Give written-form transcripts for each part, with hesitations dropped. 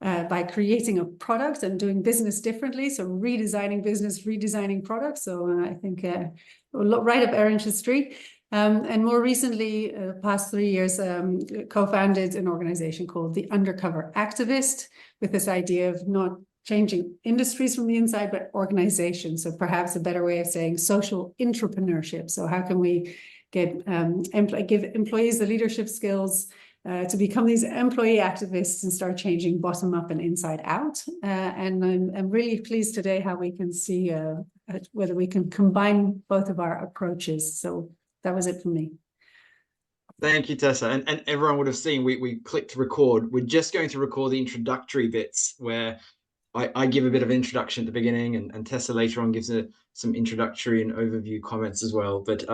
by creating a product and doing business differently. So redesigning business, redesigning products. So I think right up Erin's street. And more recently, past 3 years, co-founded an organization called the Undercover Activist, with this idea of not changing industries from the inside, but organizations. So perhaps a better way of saying social entrepreneurship. So how can we get give employees the leadership skills to become these employee activists and start changing bottom up and inside out. And I'm really pleased today how we can see whether we can combine both of our approaches. So that was it for me. Thank you, Tessa. And everyone would have seen we clicked record. We're just going to record the introductory bits where I give a bit of introduction at the beginning, and Tessa later on gives some introductory and overview comments as well. But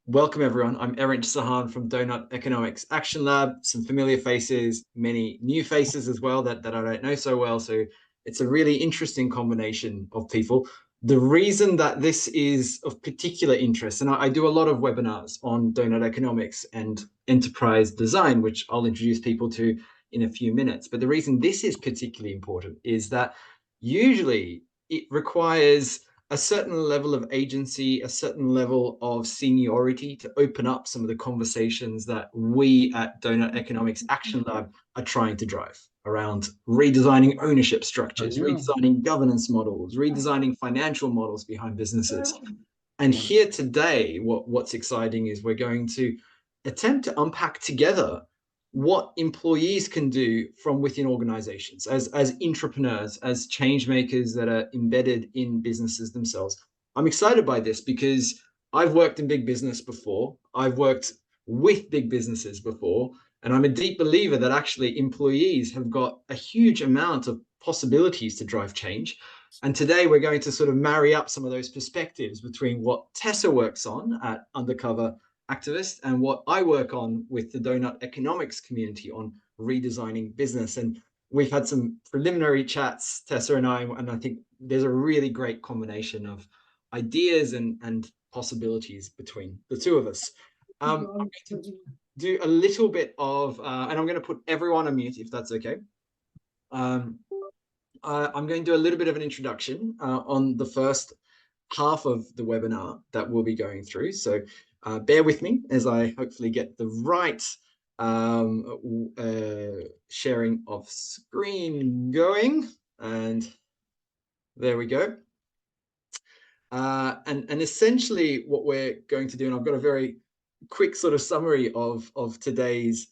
welcome, everyone. I'm Erin Sahan from Doughnut Economics Action Lab. Some familiar faces, many new faces as well that I don't know so well. So it's a really interesting combination of people. The reason that this is of particular interest, and I do a lot of webinars on Doughnut Economics and enterprise design, which I'll introduce people to in a few minutes. But the reason this is particularly important is that usually it requires a certain level of agency, a certain level of seniority to open up some of the conversations that we at Doughnut Economics Action Lab are trying to drive around redesigning ownership structures, redesigning governance models, redesigning financial models behind businesses. And here today, what's exciting is we're going to attempt to unpack together what employees can do from within organizations as entrepreneurs, as change makers that are embedded in businesses themselves. I'm excited by this because I've worked in big business before. I've worked with big businesses before, and I'm a deep believer that actually employees have got a huge amount of possibilities to drive change. And today we're going to sort of marry up some of those perspectives between what Tessa works on at Undercover Activist and what I work on with the Doughnut Economics community on redesigning business. And we've had some preliminary chats, Tessa and I think there's a really great combination of ideas and possibilities between the two of us. I'm going to do a little bit of, and I'm going to put everyone on mute if that's okay. I'm going to do a little bit of an introduction on the first half of the webinar that we'll be going through. So bear with me as I hopefully get the right sharing of screen going. And there we go. And essentially what we're going to do, and I've got a very quick sort of summary of today's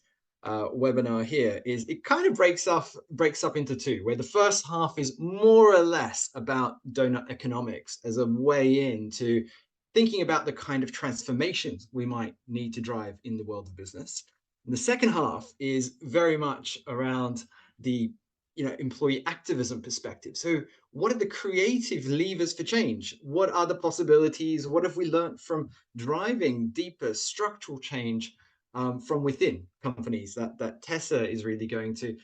webinar here, is it kind of breaks up into two, where the first half is more or less about Doughnut Economics as a way into thinking about the kind of transformations we might need to drive in the world of business. And the second half is very much around the employee activism perspective. So what are the creative levers for change? What are the possibilities? What have we learned from driving deeper structural change from within companies that Tessa is really going to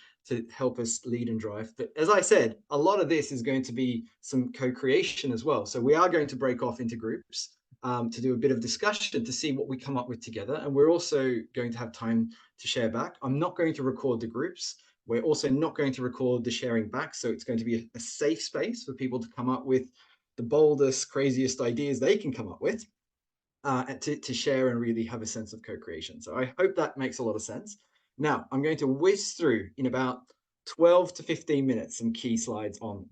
help us lead and drive? But as I said, a lot of this is going to be some co-creation as well. So we are going to break off into groups to do a bit of discussion to see what we come up with together. And we're also going to have time to share back. I'm not going to record the groups. We're also not going to record the sharing back. So it's going to be a safe space for people to come up with the boldest, craziest ideas they can come up with to share and really have a sense of co-creation. So I hope that makes a lot of sense. Now, I'm going to whiz through in about 12 to 15 minutes some key slides on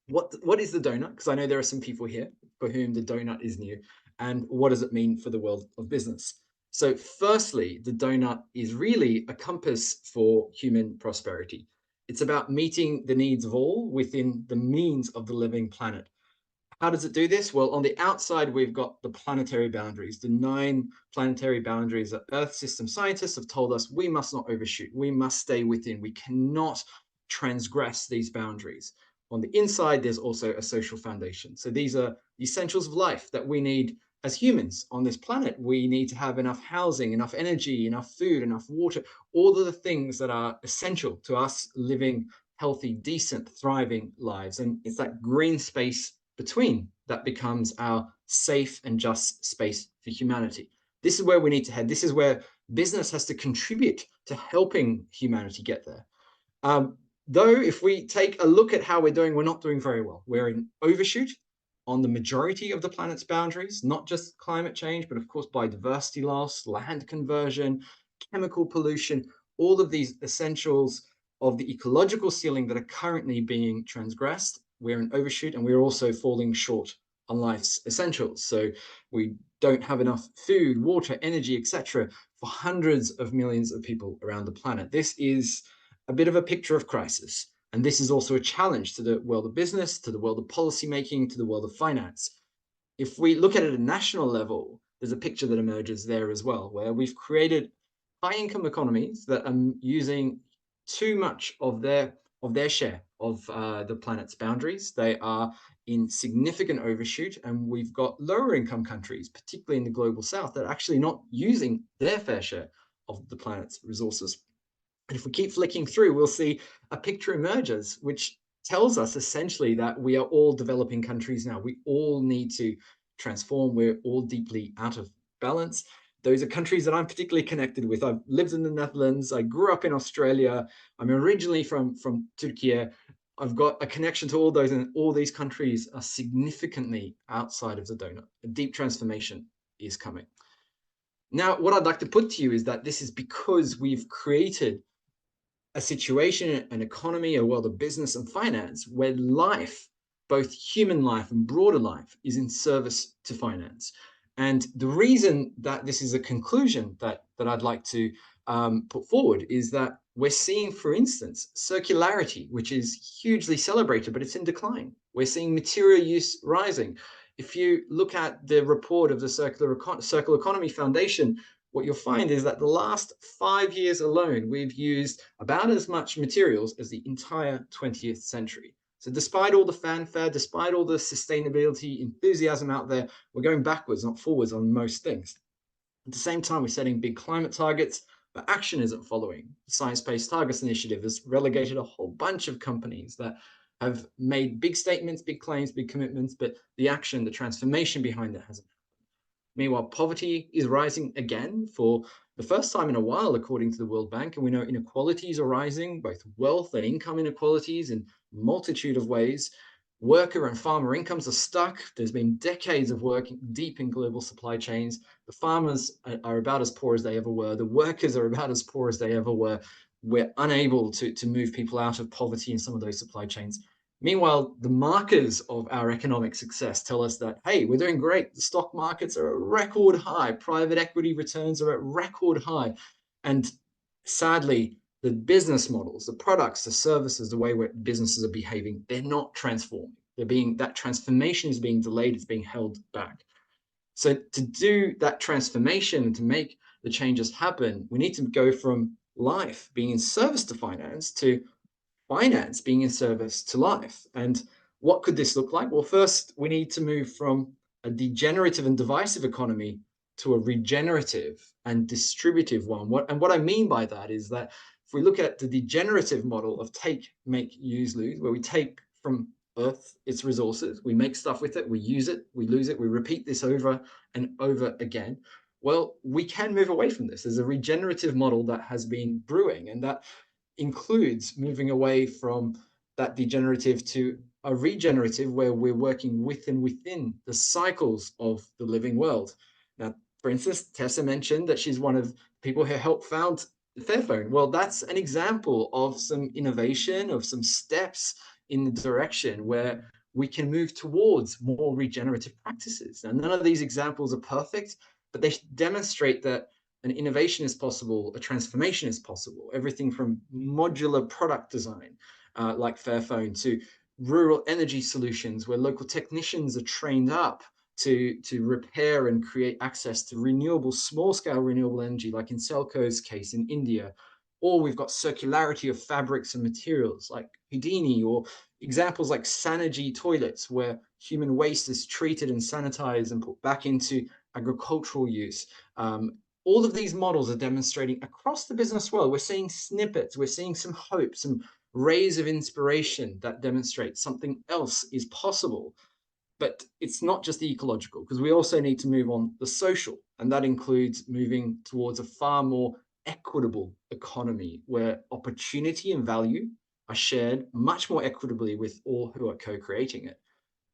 what is the Doughnut, because I know there are some people here for whom the Doughnut is new, and what does it mean for the world of business. So firstly, the Doughnut is really a compass for human prosperity. It's about meeting the needs of all within the means of the living planet. How does it do this? Well, on the outside, we've got the planetary boundaries, the 9 planetary boundaries that Earth system scientists have told us we must not overshoot. We must stay within. We cannot transgress these boundaries. On the inside, there's also a social foundation. So these are the essentials of life that we need as humans on this planet. We need to have enough housing, enough energy, enough food, enough water, all of the things that are essential to us living healthy, decent, thriving lives. And it's that green space between that becomes our safe and just space for humanity. This is where we need to head. This is where business has to contribute to helping humanity get there. Though if we take a look at how we're doing, we're not doing very well. We're in overshoot on the majority of the planet's boundaries, not just climate change, but of course biodiversity loss, land conversion, chemical pollution, all of these essentials of the ecological ceiling that are currently being transgressed. We're in overshoot, and we're also falling short on life's essentials. So we don't have enough food, water, energy, etc. for hundreds of millions of people around the planet. This is a bit of a picture of crisis. And this is also a challenge to the world of business, to the world of policymaking, to the world of finance. If we look at it at a national level, there's a picture that emerges there as well, where we've created high-income economies that are using too much of their share of the planet's boundaries. They are in significant overshoot, and we've got lower-income countries, particularly in the global south, that are actually not using their fair share of the planet's resources. And if we keep flicking through, we'll see a picture emerges, which tells us essentially that we are all developing countries now. We all need to transform. We're all deeply out of balance. Those are countries that I'm particularly connected with. I've lived in the Netherlands. I grew up in Australia. I'm originally from Turkey. I've got a connection to all those, and all these countries are significantly outside of the donut. A deep transformation is coming. Now, what I'd like to put to you is that this is because we've created a situation, an economy, a world of business and finance where life, both human life and broader life, is in service to finance. And the reason that this is a conclusion that I'd like to put forward is that we're seeing, for instance, circularity, which is hugely celebrated, but it's in decline. We're seeing material use rising. If you look at the report of the Circular Economy Foundation, what you'll find is that the last 5 years alone, we've used about as much materials as the entire 20th century. So despite all the fanfare, despite all the sustainability enthusiasm out there, we're going backwards, not forwards on most things. At the same time, we're setting big climate targets, but action isn't following. The Science-Based Targets Initiative has relegated a whole bunch of companies that have made big statements, big claims, big commitments, but the action, the transformation behind it hasn't. Meanwhile, poverty is rising again for the first time in a while, according to the World Bank. And we know inequalities are rising, both wealth and income inequalities in a multitude of ways. Worker and farmer incomes are stuck. There's been decades of working deep in global supply chains. The farmers are about as poor as they ever were. The workers are about as poor as they ever were. We're unable to move people out of poverty in some of those supply chains. Meanwhile, the markers of our economic success tell us that, hey, we're doing great. The stock markets are at record high. Private equity returns are at record high. And sadly, the business models, the products, the services, the way businesses are behaving, they're not transforming. That transformation is being delayed, it's being held back. So to do that transformation and to make the changes happen, we need to go from life being in service to finance to finance being in service to life. And what could this look like? Well, first, we need to move from a degenerative and divisive economy to a regenerative and distributive one. What I mean by that is that if we look at the degenerative model of take, make, use, lose, where we take from Earth its resources, we make stuff with it, we use it, we lose it, we repeat this over and over again. Well, we can move away from this. There's a regenerative model that has been brewing, and that includes moving away from that degenerative to a regenerative, where we're working with and within the cycles of the living world. Now, for instance, Tessa mentioned that she's one of the people who helped found Fairphone. Well, that's an example of some innovation, of some steps in the direction where we can move towards more regenerative practices. Now, none of these examples are perfect, but they demonstrate that an innovation is possible, a transformation is possible. Everything from modular product design, like Fairphone, to rural energy solutions where local technicians are trained up to repair and create access to renewable, small-scale renewable energy, like in Selco's case in India. Or we've got circularity of fabrics and materials like Houdini, or examples like Sanergy toilets, where human waste is treated and sanitized and put back into agricultural use. All of these models are demonstrating across the business world. We're seeing snippets, we're seeing some hope, some rays of inspiration that demonstrate something else is possible. But it's not just the ecological, because we also need to move on the social And that includes moving towards a far more equitable economy where opportunity and value are shared much more equitably with all who are co-creating it.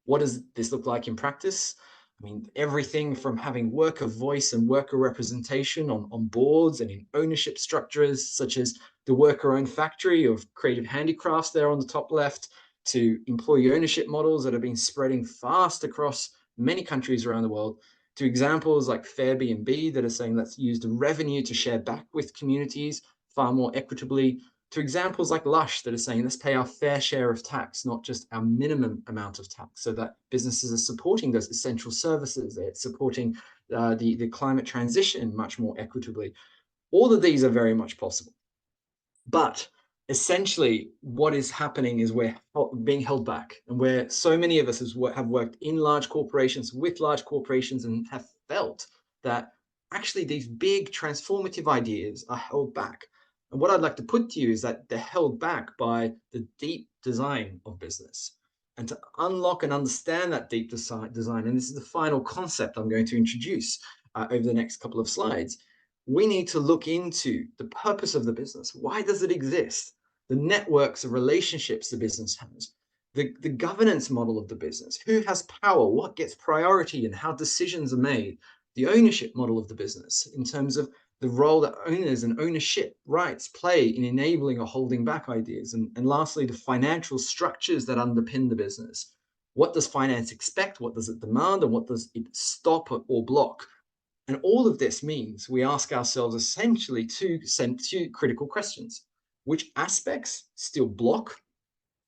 What does this look like in practice? I mean, everything from having worker voice and worker representation on boards and in ownership structures, such as the worker-owned factory of creative handicrafts there on the top left, to employee ownership models that have been spreading fast across many countries around the world, to examples like Airbnb that are saying let's use the revenue to share back with communities far more equitably, to examples like Lush that are saying let's pay our fair share of tax, not just our minimum amount of tax, so that businesses are supporting those essential services, they're supporting the climate transition much more equitably. All of these are very much possible. But essentially what is happening is we're being held back, and where so many of us have worked in large corporations with large corporations and have felt that actually these big transformative ideas are held back. And what I'd like to put to you is that they're held back by the deep design of business. And to unlock and understand that deep design, and this is the final concept I'm going to introduce over the next couple of slides, we need to look into the purpose of the business. Why does it exist? The networks of relationships the business has, the governance model of the business, who has power, what gets priority and how decisions are made, the ownership model of the business in terms of the role that owners and ownership rights play in enabling or holding back ideas. And lastly, the financial structures that underpin the business. What does finance expect? What does it demand? And what does it stop or block? And all of this means we ask ourselves essentially two critical questions. Which aspects still block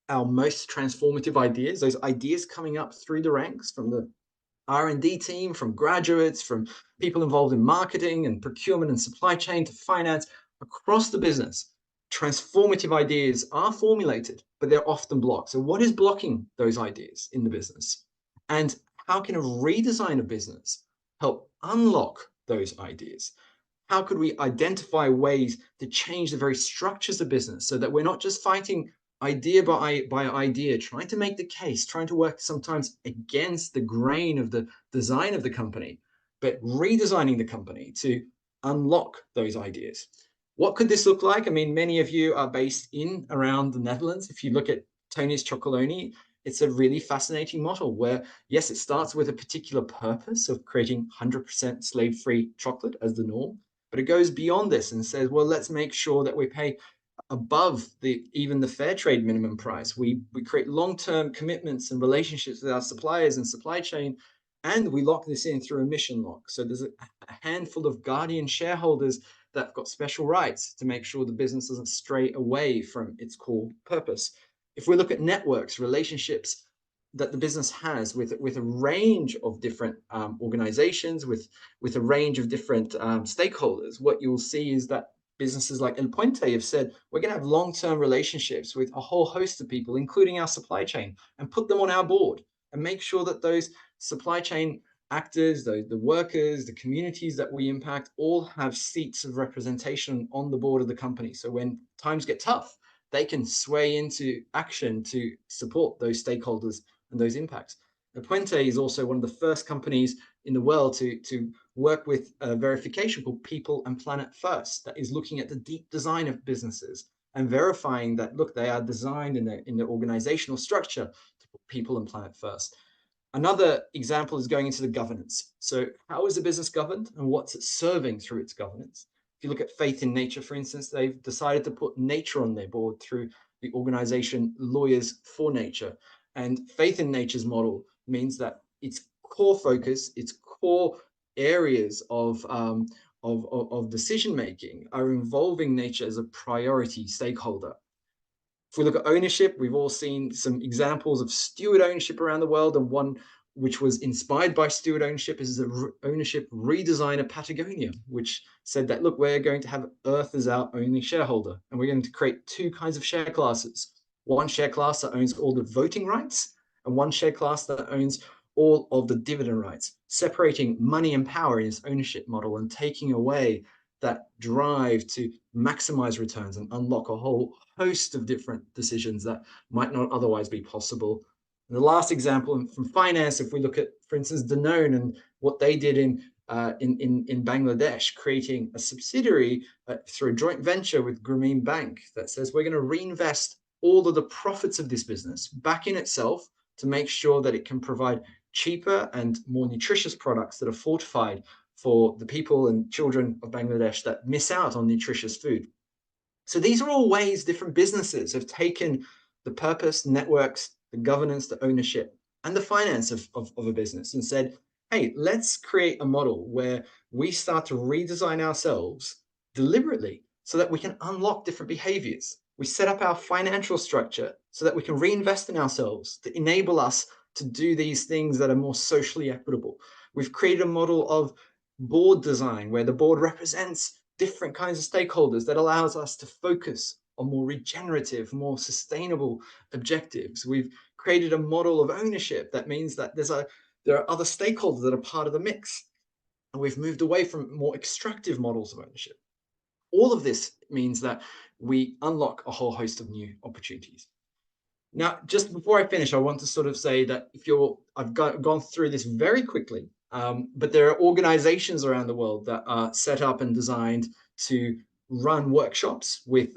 our most transformative ideas, those ideas coming up through the ranks from the R&D team, from graduates, from people involved in marketing and procurement and supply chain to finance, across the business? Transformative ideas are formulated, but they're often blocked. So what is blocking those ideas in the business? And how can a redesign of business help unlock those ideas? How could we identify ways to change the very structures of business so that we're not just fighting idea by idea, trying to make the case, trying to work sometimes against the grain of the design of the company, but redesigning the company to unlock those ideas? What could this look like? I mean, many of you are based in around the Netherlands. If you look at Tony's Chocolonely, it's a really fascinating model where, yes, it starts with a particular purpose of creating 100% slave-free chocolate as the norm, but it goes beyond this and says, well, let's make sure that we pay above even the fair trade minimum price. We create long-term commitments and relationships with our suppliers and supply chain, and we lock this in through a mission lock. So there's a handful of guardian shareholders that have got special rights to make sure the business doesn't stray away from its core purpose. If we look at networks, relationships that the business has with a range of different organizations, with a range of different stakeholders, what you'll see is that businesses like El Puente have said, we're going to have long-term relationships with a whole host of people, including our supply chain, and put them on our board and make sure that those supply chain actors, the workers, the communities that we impact, all have seats of representation on the board of the company. So when times get tough, they can sway into action to support those stakeholders and those impacts. El Puente is also one of the first companies in the world to work with a verification called People and Planet First, that is looking at the deep design of businesses and verifying that, look, they are designed in their organizational structure to put people and planet first. Another example is going into the governance. So how is a business governed and what's it serving through its governance? If you look at Faith in Nature, for instance, they've decided to put nature on their board through the organization Lawyers for Nature. And Faith in Nature's model means that its core focus, its core areas of decision making are involving nature as a priority stakeholder. If we look at ownership, we've all seen some examples of steward ownership around the world, and one which was inspired by steward ownership is the ownership redesign of Patagonia, which said that, look, we're going to have Earth as our only shareholder, and we're going to create two kinds of share classes. One share class that owns all the voting rights, and one share class that owns all of the dividend rights, separating money and power in its ownership model and taking away that drive to maximize returns and unlock a whole host of different decisions that might not otherwise be possible. And the last example from finance, if we look at, for instance, Danone and what they did in in Bangladesh, creating a subsidiary through a joint venture with Grameen Bank that says we're going to reinvest all of the profits of this business back in itself to make sure that it can provide cheaper and more nutritious products that are fortified for the people and children of Bangladesh that miss out on nutritious food. So these are all ways different businesses have taken the purpose, networks, the governance, the ownership, and the finance of a business and said, hey, let's create a model where we start to redesign ourselves deliberately so that we can unlock different behaviors. We set up our financial structure so that we can reinvest in ourselves to enable us to do these things that are more socially equitable. We've created a model of board design where the board represents different kinds of stakeholders that allows us to focus on more regenerative, more sustainable objectives. We've created a model of ownership that means that there are other stakeholders that are part of the mix. And we've moved away from more extractive models of ownership. All of this means that we unlock a whole host of new opportunities. Now, just before I finish, I want to sort of say that I've gone through this very quickly, but there are organizations around the world that are set up and designed to run workshops with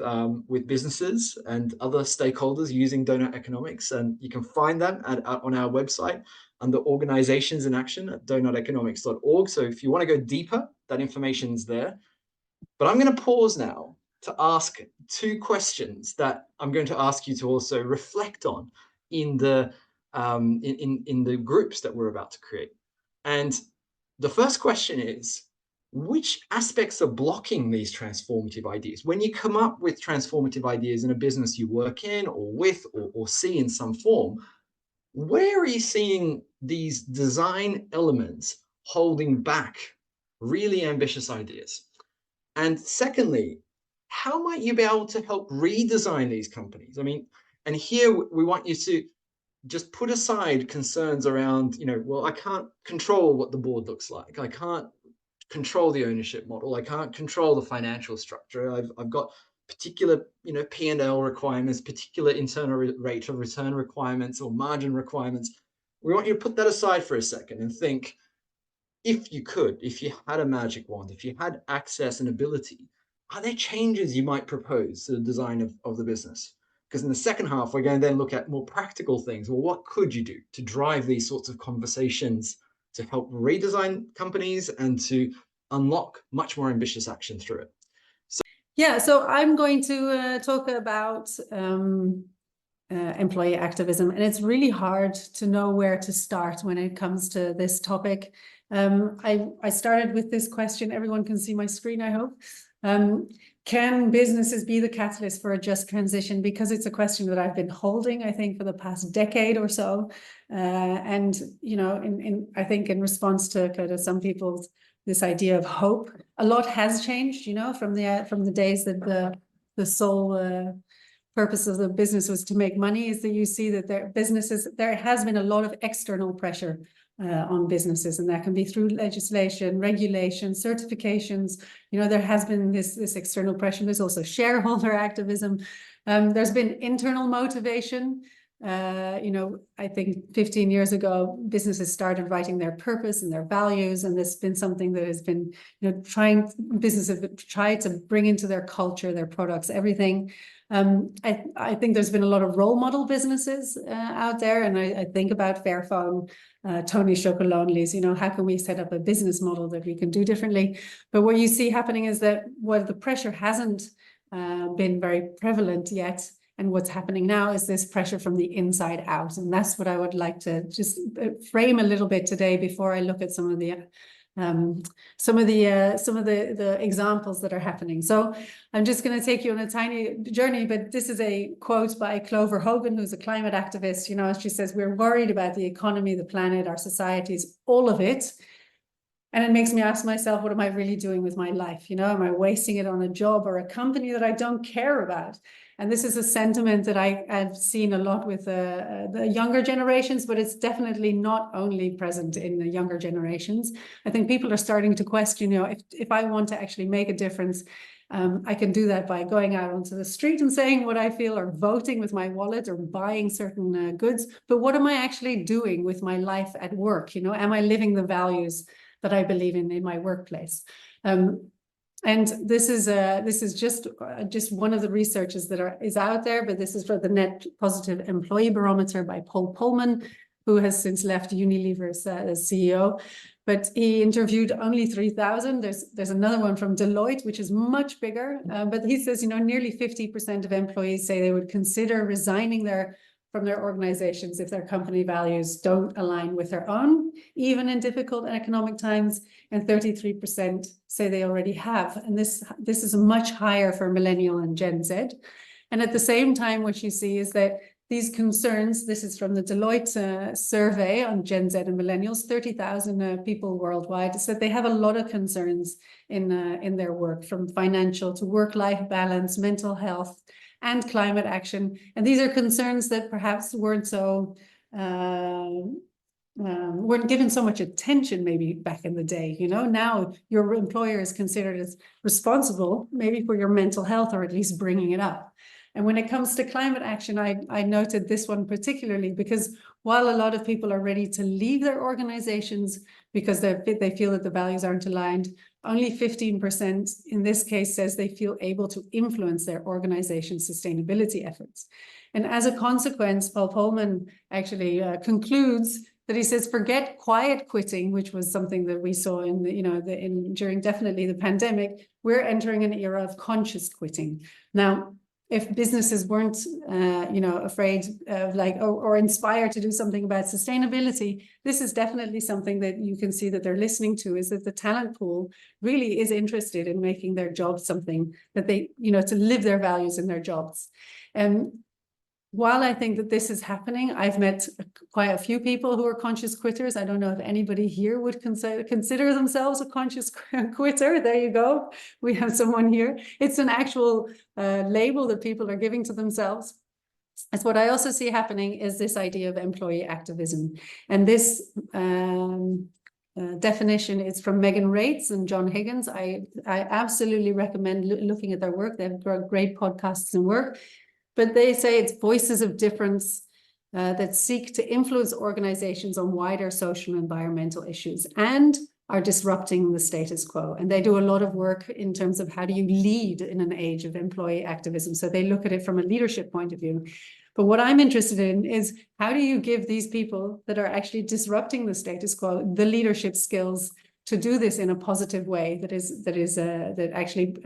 businesses and other stakeholders using Doughnut Economics, and you can find them on our website under Organizations in Action at doughnut-economics.org. So if you want to go deeper, that information's there. But I'm going to pause now to ask two questions that I'm going to ask you to also reflect on in the groups that we're about to create. And the first question is, which aspects are blocking these transformative ideas? When you come up with transformative ideas in a business you work in or with or see in some form, where are you seeing these design elements holding back really ambitious ideas? And secondly, how might you be able to help redesign these companies? I mean, and here we want you to just put aside concerns around, well, I can't control what the board looks like. I can't control the ownership model. I can't control the financial structure. I've got particular, P&L requirements, particular internal rate of return requirements or margin requirements. We want you to put that aside for a second and think, if you had a magic wand, if you had access and ability, are there changes you might propose to the design of the business? Because in the second half, we're going to then look at more practical things. Well, what could you do to drive these sorts of conversations to help redesign companies and to unlock much more ambitious action through it? So I'm going to talk about employee activism, and it's really hard to know where to start when it comes to this topic. I started with this question. Everyone can see my screen, I hope. Can businesses be the catalyst for a just transition? Because it's a question that I've been holding, I think, for the past decade or so. And, I think in response to kind of some people's, this idea of hope, a lot has changed, from the days that the sole purpose of the business was to make money, is that you see that there has been a lot of external pressure on businesses, and that can be through legislation, regulation, certifications. There has been this external pressure. There's also shareholder activism. There's been internal motivation. I think 15 years ago, businesses started writing their purpose and their values, and this has been something that has been, businesses have tried to bring into their culture, their products, everything. I think there's been a lot of role model businesses out there, and I think about Fairphone, Tony Chocolonely's, how can we set up a business model that we can do differently? But what you see happening is that the pressure hasn't been very prevalent yet. And what's happening now is this pressure from the inside out. And that's what I would like to just frame a little bit today before I look at some of the examples that are happening. So I'm just going to take you on a tiny journey, but this is a quote by Clover Hogan, who's a climate activist. She says, "We're worried about the economy, the planet, our societies, all of it. And it makes me ask myself, what am I really doing with my life? Am I wasting it on a job or a company that I don't care about?" And this is a sentiment that I've seen a lot with the younger generations, but it's definitely not only present in the younger generations. I think people are starting to question, if I want to actually make a difference, I can do that by going out onto the street and saying what I feel, or voting with my wallet, or buying certain goods. But what am I actually doing with my life at work? Am I living the values that I believe in my workplace. And this is just one of the researches that is out there, but this is for the Net Positive Employee Barometer by Paul Polman, who has since left Unilever as CEO. But he interviewed only 3,000. There's another one from Deloitte, which is much bigger. But he says, nearly 50% of employees say they would consider resigning from their organizations if their company values don't align with their own, even in difficult economic times. And 33% say they already have. And this is much higher for Millennial and Gen Z. And at the same time, what you see is that these concerns, this is from the Deloitte survey on Gen Z and Millennials, 30,000 people worldwide, said they have a lot of concerns in their work, from financial to work-life balance, mental health, and climate action. And these are concerns that perhaps weren't given so much attention maybe back in the day. Now your employer is considered as responsible maybe for your mental health, or at least bringing it up. And when it comes to climate action, I noted this one particularly because while a lot of people are ready to leave their organizations because they feel that the values aren't aligned, only 15% in this case says they feel able to influence their organization's sustainability efforts. And as a consequence, Paul Polman actually concludes that he says, forget quiet quitting, which was something that we saw during definitely the pandemic. We're entering an era of conscious quitting. Now, if businesses weren't, afraid of or inspired to do something about sustainability, this is definitely something that you can see that they're listening to, is that the talent pool really is interested in making their job something that they, to live their values in their jobs. And while I think that this is happening, I've met quite a few people who are conscious quitters. I don't know if anybody here would consider themselves a conscious quitter. There you go. We have someone here. It's an actual label that people are giving to themselves. As what I also see happening is this idea of employee activism. And this definition is from Megan Rates and John Higgins. I absolutely recommend looking at their work. They have great podcasts and work. But they say it's voices of difference that seek to influence organizations on wider social and environmental issues and are disrupting the status quo. And they do a lot of work in terms of how do you lead in an age of employee activism. So they look at it from a leadership point of view. But what I'm interested in is how do you give these people that are actually disrupting the status quo the leadership skills to do this in a positive way that actually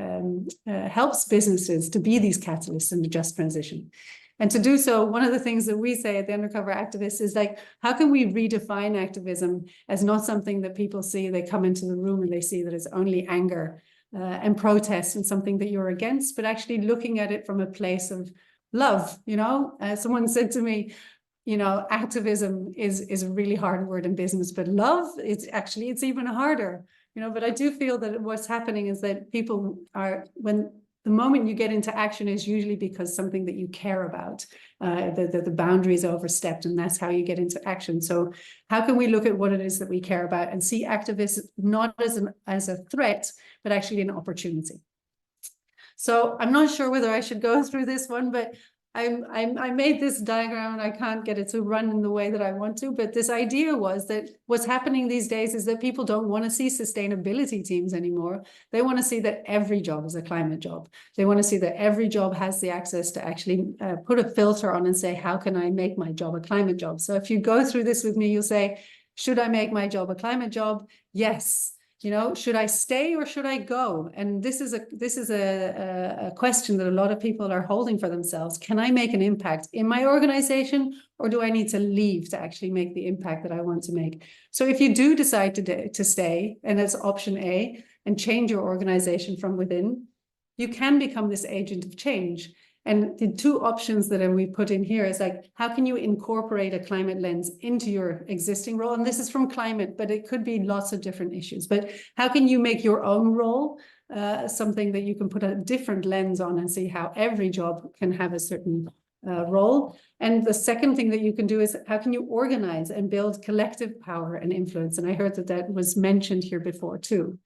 helps businesses to be these catalysts in the just transition. And to do so, one of the things that we say at the Undercover Activist is how can we redefine activism as not something that people see, they come into the room and they see that it's only anger and protest and something that you're against, but actually looking at it from a place of love. Someone said to me, activism is a really hard word in business, but love, it's even harder, but I do feel that what's happening is that people are, when the moment you get into action is usually because something that you care about, the boundary is overstepped, and that's how you get into action. So how can we look at what it is that we care about and see activists not as a threat, but actually an opportunity? So I'm not sure whether I should go through this one, but I made this diagram and I can't get it to run in the way that I want to, but this idea was that what's happening these days is that people don't want to see sustainability teams anymore. They want to see that every job is a climate job. They want to see that every job has the access to actually put a filter on and say, how can I make my job a climate job? So if you go through this with me, you'll say, should I make my job a climate job? Yes. Should I stay or should I go? And this is a question that a lot of people are holding for themselves. Can I make an impact in my organization, or do I need to leave to actually make the impact that I want to make? So if you do decide to stay, and that's option A, and change your organization from within, you can become this agent of change. And the two options that we put in here is how can you incorporate a climate lens into your existing role? And this is from climate, but it could be lots of different issues. But how can you make your own role something that you can put a different lens on and see how every job can have a certain role? And the second thing that you can do is how can you organize and build collective power and influence? And I heard that was mentioned here before too.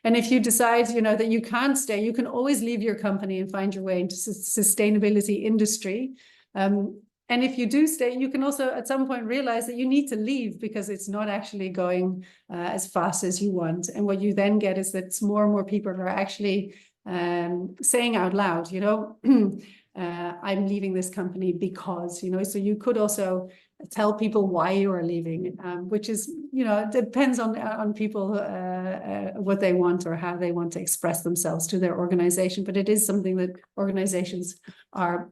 And if you decide, that you can't stay, you can always leave your company and find your way into sustainability industry. And And if you do stay, you can also at some point realize that you need to leave because it's not actually going as fast as you want. And what you then get is that more and more people are actually saying out loud, you know, I'm leaving this company because, you know, so you could also tell people why you are leaving, which is, you know, it depends on people, what they want or how they want to express themselves to their organization. But it is something that organizations are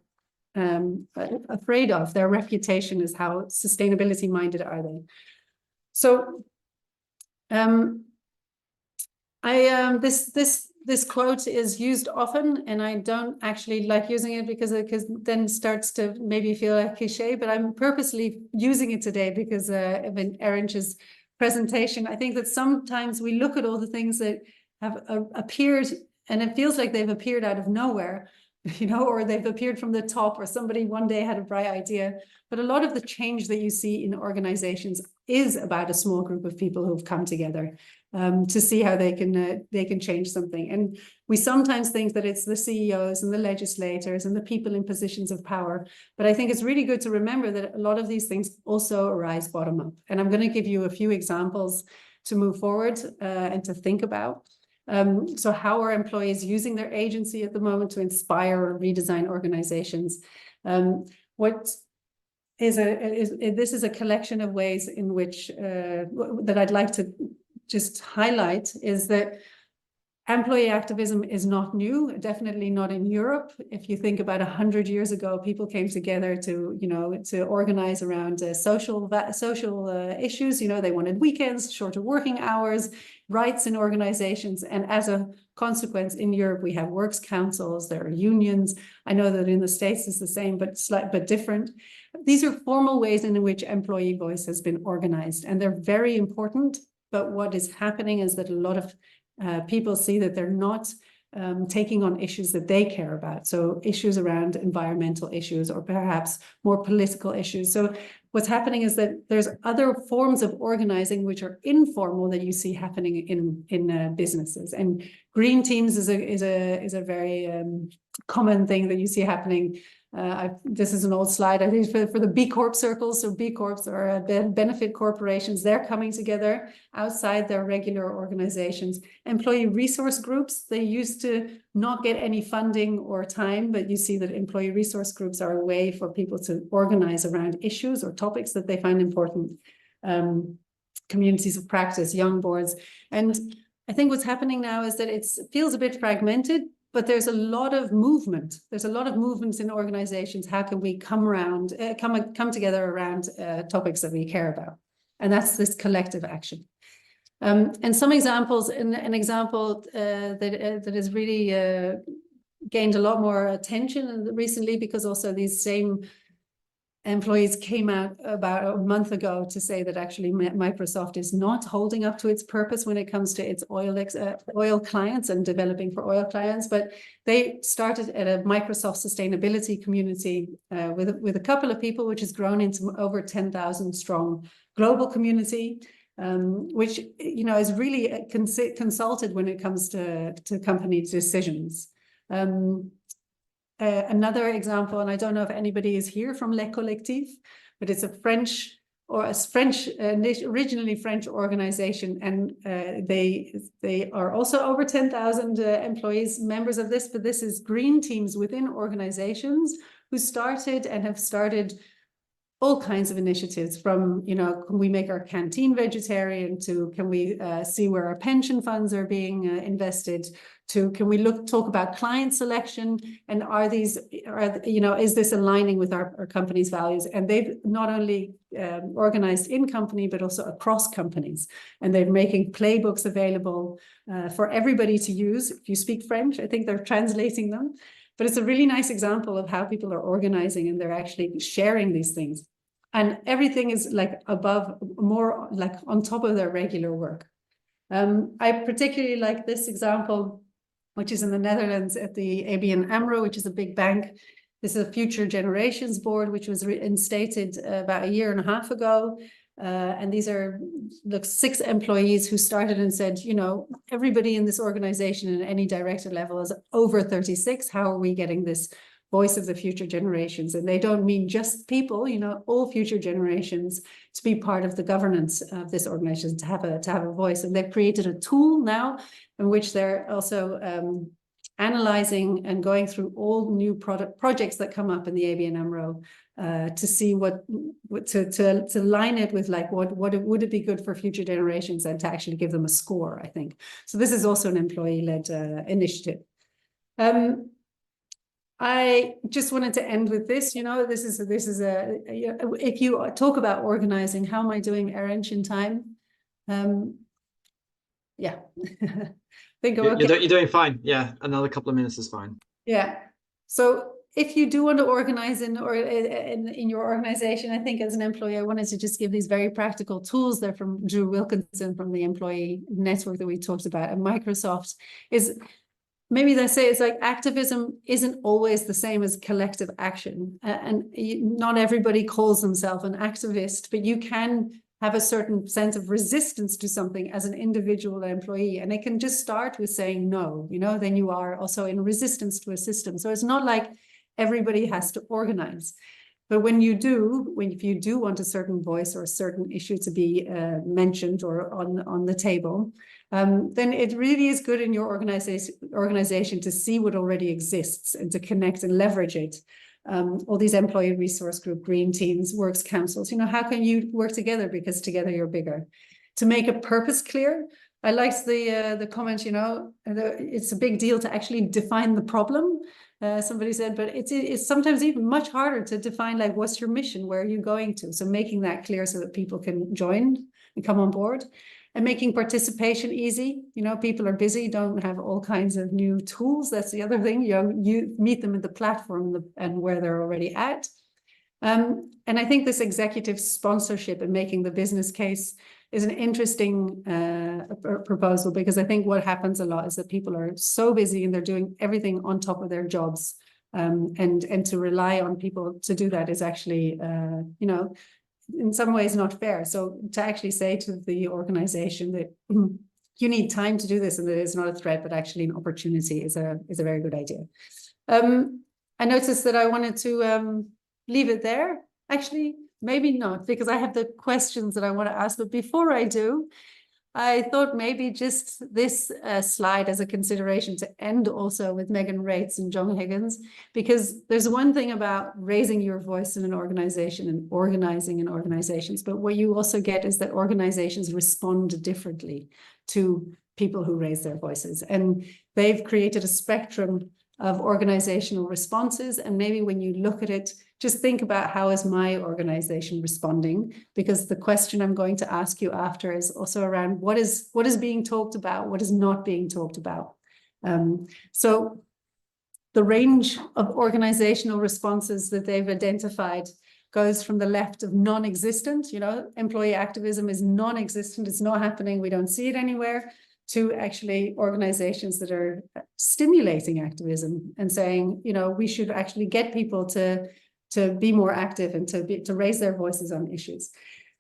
afraid of. Their reputation is how sustainability minded are they. So this quote is used often, and I don't actually like using it because then starts to maybe feel like cliche, but I'm purposely using it today because of Erinch's presentation. I think that sometimes we look at all the things that have appeared and it feels like they've appeared out of nowhere, you know, or they've appeared from the top, or somebody one day had a bright idea. But a lot of the change that you see in organizations is about a small group of people who've come together to see how they can change something. And we sometimes think that it's the CEOs and the legislators and the people in positions of power. But I think it's really good to remember that a lot of these things also arise bottom up. And I'm going to give you a few examples to move forward and to think about. So how are employees using their agency at the moment to inspire or redesign organizations? This is a collection of ways in which that I'd like to just highlight is that employee activism is not new, definitely not in Europe. If you think about 100 years ago, people came together to, you know, to organize around social issues. You know, they wanted weekends, shorter working hours, rights in organizations. And as a consequence, in Europe, we have works councils, there are unions. I know that in the States it's the same, but different. These are formal ways in which employee voice has been organized, and they're very important. But what is happening is that a lot of people see that they're not taking on issues that they care about. So issues around environmental issues or perhaps more political issues. So what's happening is that there's other forms of organizing which are informal that you see happening in businesses. And green teams is a very common thing that you see happening. This is an old slide, I think, for the B Corp circles. So B Corps are benefit corporations. They're coming together outside their regular organizations. Employee resource groups, they used to not get any funding or time, but you see that employee resource groups are a way for people to organize around issues or topics that they find important. Communities of practice, young boards. And I think what's happening now is that it feels a bit fragmented, but there's a lot of movement. There's a lot of movements in organizations. How can we come together around topics that we care about? And that's this collective action. And some examples, an example that has really gained a lot more attention recently, because also these same employees came out about a month ago to say that actually Microsoft is not holding up to its purpose when it comes to its oil clients and developing for oil clients. But they started at a Microsoft sustainability community with a couple of people, which has grown into over 10,000 strong global community, which, you know, is really consulted when it comes to company decisions. Another example, and I don't know if anybody is here from Le Collectif, but it's originally French organization, and they are also over 10,000 employees, members of this, but this is green teams within organizations who started and have started all kinds of initiatives, from, you know, can we make our canteen vegetarian, to can we see where our pension funds are being invested, to can we talk about client selection, and is this aligning with our company's values? And they've not only organized in company, but also across companies, and they're making playbooks available for everybody to use. If you speak French, I think they're translating them. But it's a really nice example of how people are organizing, and they're actually sharing these things. And everything is like more like on top of their regular work. I particularly like this example, which is in the Netherlands at the ABN AMRO, which is a big bank. This is a Future Generations Board, which was reinstated about a year and a half ago. And these are 6 employees who started and said, you know, everybody in this organization at any director level is over 36. How are we getting this voice of the future generations. And they don't mean just people, you know, all future generations to be part of the governance of this organization, to have a voice. And they've created a tool now in which they're also analyzing and going through all new projects that come up in the ABN AMRO to see to line it with like what would it be good for future generations, and to actually give them a score, I think. So this is also an employee-led initiative. I just wanted to end with this. You know, this is if you talk about organizing, how am I doing, Erinch, in time? Yeah. Think you're doing fine. Yeah, another couple of minutes is fine. Yeah. So if you do want to organize in your organization, I think as an employee, I wanted to just give these very practical tools. They're from Drew Wilkinson from the employee network that we talked about at Microsoft. Is maybe they say it's like activism isn't always the same as collective action, and not everybody calls themselves an activist, but you can have a certain sense of resistance to something as an individual employee. And it can just start with saying no, you know, then you are also in resistance to a system. So it's not like everybody has to organize. But if you do want a certain voice or a certain issue to be mentioned or on the table, then it really is good in your organization to see what already exists and to connect and leverage it. All these employee resource group, green teams, works councils, you know, how can you work together? Because together you're bigger. To make a purpose clear, I liked the comment, you know, it's a big deal to actually define the problem. Somebody said, but it's sometimes even much harder to define, like, what's your mission? Where are you going to? So making that clear so that people can join and come on board. And making participation easy. You know, people are busy, don't have all kinds of new tools. That's the other thing. You meet them at the platform and where they're already at. And I think this executive sponsorship and making the business case is an interesting proposal, because I think what happens a lot is that people are so busy and they're doing everything on top of their jobs. And to rely on people to do that is actually, you know, in some ways not fair. So to actually say to the organization that you need time to do this and that it's not a threat, but actually an opportunity is a very good idea. I noticed that I wanted to leave it there. Actually, maybe not, because I have the questions that I want to ask. But before I do, I thought maybe just this slide as a consideration to end also with Megan Rates and John Higgins, because there's one thing about raising your voice in an organization and organizing in organizations, but what you also get is that organizations respond differently to people who raise their voices. And they've created a spectrum of organizational responses. And maybe when you look at it, just think about, how is my organization responding? Because the question I'm going to ask you after is also around what is being talked about, what is not being talked about. So the range of organizational responses that they've identified goes from the left of non-existent, you know, employee activism is non-existent, it's not happening, we don't see it anywhere, to actually organizations that are stimulating activism and saying, you know, we should actually get people to be more active and to raise their voices on issues.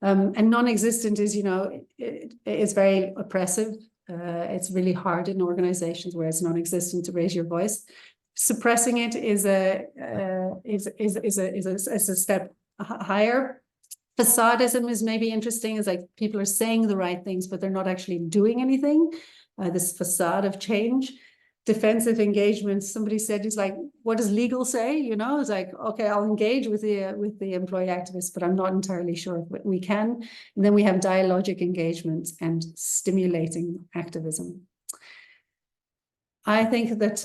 And non-existent is, you know, it's very oppressive. It's really hard in organizations where it's non-existent to raise your voice. Suppressing it is a step higher. Facadism is maybe interesting. It's like people are saying the right things, but they're not actually doing anything. This facade of change. Defensive engagement, somebody said, is like, what does legal say? You know, it's like, okay, I'll engage with the employee activists, but I'm not entirely sure if we can. And then we have dialogic engagement and stimulating activism. I think that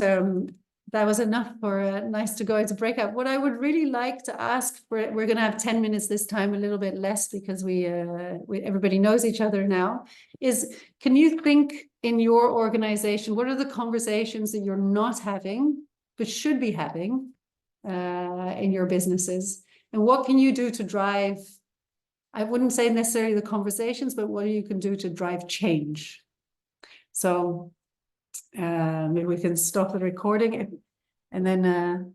that was enough for nice to go into breakout. What I would really like to ask, we're going to have 10 minutes this time, a little bit less, because we everybody knows each other now, is, can you think in your organization, what are the conversations that you're not having but should be having in your businesses, and what can you do to drive, I wouldn't say necessarily the conversations, but what you can do to drive change? So maybe we can stop the recording and then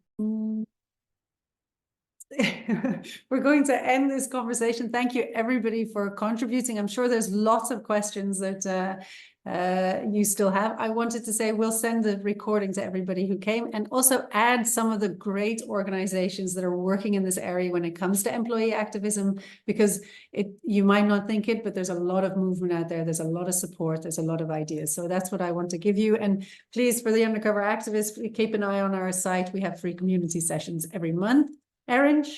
we're going to end this conversation. Thank you, everybody, for contributing. I'm sure there's lots of questions that you still have. I wanted to say we'll send the recording to everybody who came, and also add some of the great organizations that are working in this area when it comes to employee activism, because you might not think it, but there's a lot of movement out there. There's a lot of support. There's a lot of ideas. So that's what I want to give you. And please, for the Undercover Activist, keep an eye on our site. We have free community sessions every month. Erinch?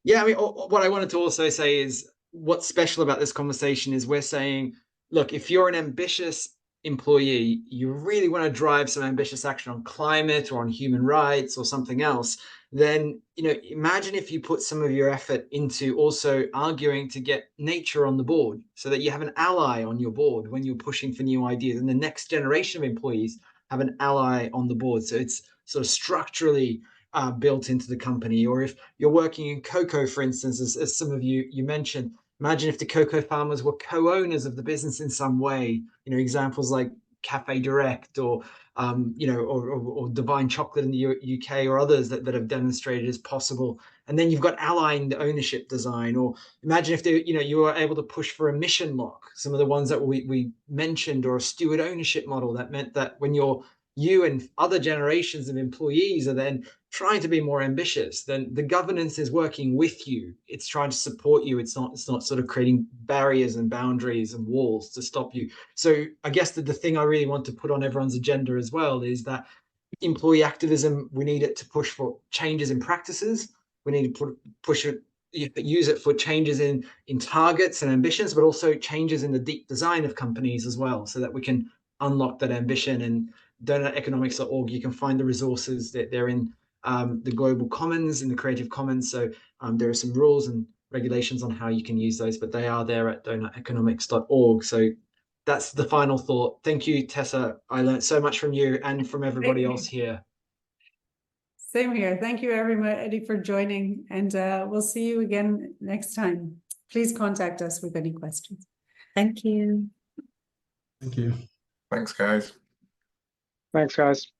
Yeah, I mean, what I wanted to also say is what's special about this conversation is we're saying, look, if you're an ambitious employee, you really want to drive some ambitious action on climate or on human rights or something else, then, imagine if you put some of your effort into also arguing to get nature on the board, so that you have an ally on your board when you're pushing for new ideas, and the next generation of employees have an ally on the board. So it's sort of structurally built into the company. Or if you're working in cocoa, for instance, as some of you mentioned, imagine if the cocoa farmers were co-owners of the business in some way. Examples like Cafe Direct or or Divine Chocolate in the UK, or others that have demonstrated is possible. And then you've got allying ownership design. Or imagine if you were able to push for emission lock, some of the ones that we mentioned, or a steward ownership model that meant that when you and other generations of employees are then trying to be more ambitious, then the governance is working with you. It's trying to support you. It's not sort of creating barriers and boundaries and walls to stop you. So I guess that the thing I really want to put on everyone's agenda as well is that employee activism, we need it to push for changes in practices. We need to use it for changes in targets and ambitions, but also changes in the deep design of companies as well, so that we can unlock that ambition. And DoughnutEconomics.org, you can find the resources that they're in the global commons, in the Creative Commons. So there are some rules and regulations on how you can use those, but they are there at DoughnutEconomics.org. So that's the final thought. Thank you, Tessa. I learned so much from you and from everybody else here. Same here. Thank you, everybody, for joining, and we'll see you again next time. Please contact us with any questions. Thank you. Thank you. Thanks, guys. Thanks, guys.